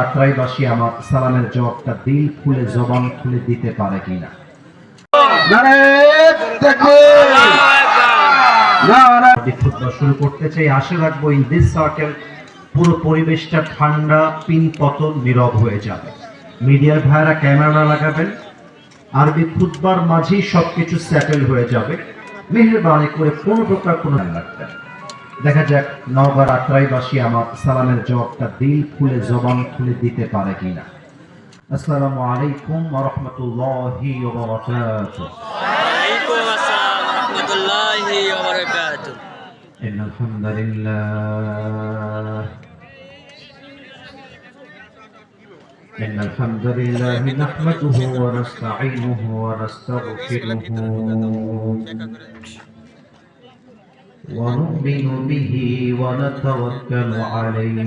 আত্রাইবাসী আমার সালামের জবাবটা দিল খুলে জবান খুলে দিতে পারে কিনা? খুতবা শুরু করতে চাই। আশা রাখবো ইন দিস সার্কেল পুরো পরিবেশটা ঠান্ডা, পিন পতন, নীরব হয়ে যাবে। মিডিয়ার ভাইরা ক্যামেরা লাগাবেন, আরবি খুতবার মাঝেই সবকিছু সেটেল হয়ে যাবে। মেহেরবানি করে কোনো প্রকার কোনো রাখবেন। দেখা যাক নওগাঁর আত্রাইবাসী আমার সালামের জবাবটা দিল খুলে জবান খুলে দিতে পারে কিনা। আসসালামু আলাইকুম ওয়া রাহমাতুল্লাহি ওয়া বারাকাতুহু। ওয়ালাইকুম আসসালাম ওয়া রাহমাতুল্লাহি ওয়া বারাকাতুহু। ইন্নাল হামদুলিল্লাহ إن الحمد لله نحمده ونستعينه ونستغفره ونؤمن به ونتوكل عليه